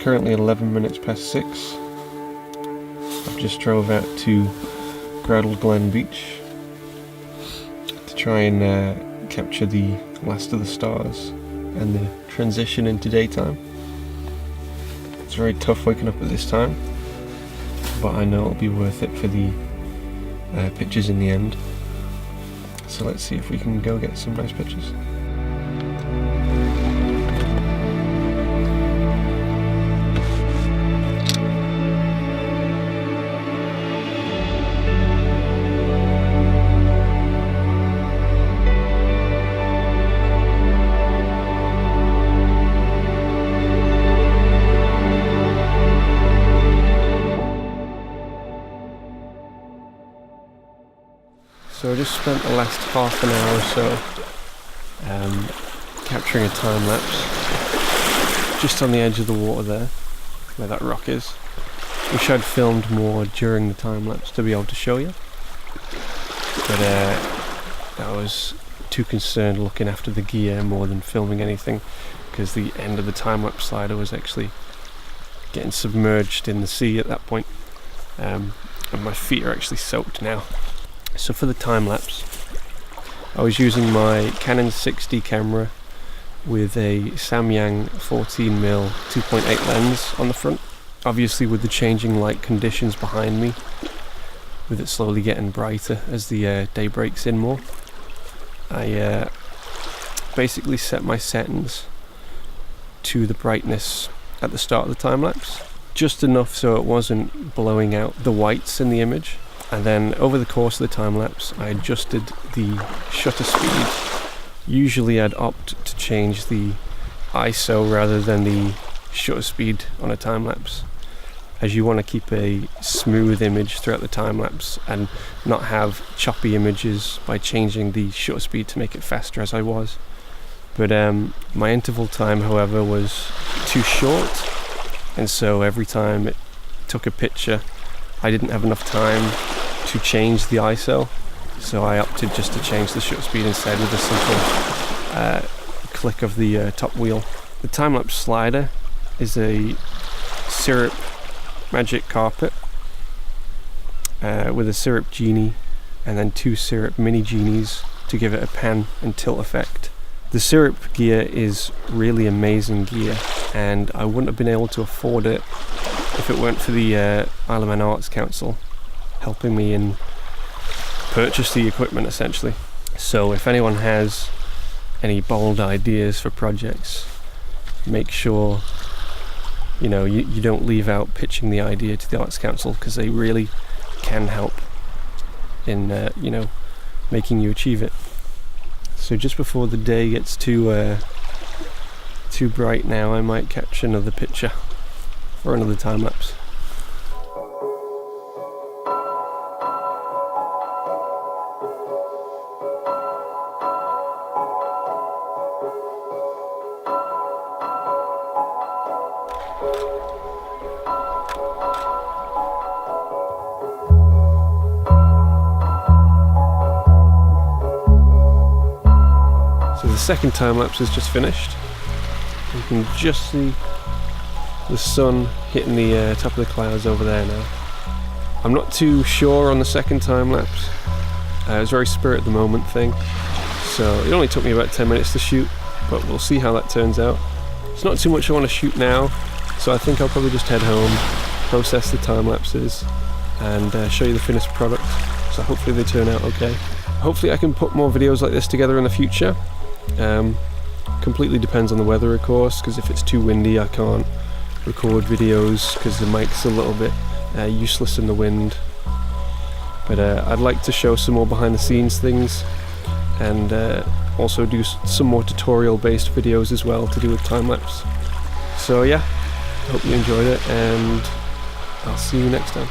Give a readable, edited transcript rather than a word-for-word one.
currently 11 minutes past 6. I've just drove out to Groudle Glen Beach to try and capture the last of the stars and the transition into daytime. It's very tough waking up at this time, but I know it'll be worth it for the pictures in the end. So let's see if we can go get some nice pictures. So I just spent the last half an hour or so capturing a time lapse just on the edge of the water there, where that rock is. Wish I'd filmed more during the time lapse to be able to show you, but I was too concerned looking after the gear more than filming anything, because the end of the time lapse slider was actually getting submerged in the sea at that point, and my feet are actually soaked now. So for the time lapse, I was using my Canon 6D camera with a Samyang 14mm 2.8 lens on the front. Obviously, with the changing light conditions behind me, with it slowly getting brighter as the day breaks in more, I basically set my settings to the brightness at the start of the time lapse, just enough so it wasn't blowing out the whites in the image. And then over the course of the time lapse, I adjusted the shutter speed. Usually I'd opt to change the ISO rather than the shutter speed on a time lapse, as you want to keep a smooth image throughout the time lapse and not have choppy images by changing the shutter speed to make it faster, as I was. But my interval time, however, was too short, and so every time it took a picture, I didn't have enough time to change the ISO, so I opted just to change the shutter speed instead with a simple click of the top wheel. The time-lapse slider is a Syrp Magic Carpet with a Syrp Genie and then 2 Syrp Mini Genies to give it a pan and tilt effect. The Syrp gear is really amazing gear, and I wouldn't have been able to afford it if it weren't for the Isle of Man Arts Council helping me and purchase the equipment essentially. So if anyone has any bold ideas for projects, make sure you don't leave out pitching the idea to the Arts Council, because they really can help in making you achieve it. So just before the day gets too bright now, I might catch another picture or another time lapse. So the second time lapse is just finished. You can just see the sun hitting the top of the clouds over there now. I'm not too sure on the second time lapse. It was very spur at the moment thing, so it only took me about 10 minutes to shoot, but we'll see how that turns out. It's not too much I want to shoot now, so I think I'll probably just head home, process the time lapses, and show you the finished product. So hopefully they turn out okay. Hopefully I can put more videos like this together in the future. Completely depends on the weather, of course, because if it's too windy I can't record videos because the mic's a little bit useless in the wind. But I'd like to show some more behind the scenes things, and also do some more tutorial based videos as well to do with time lapse. So yeah, hope you enjoyed it, and I'll see you next time.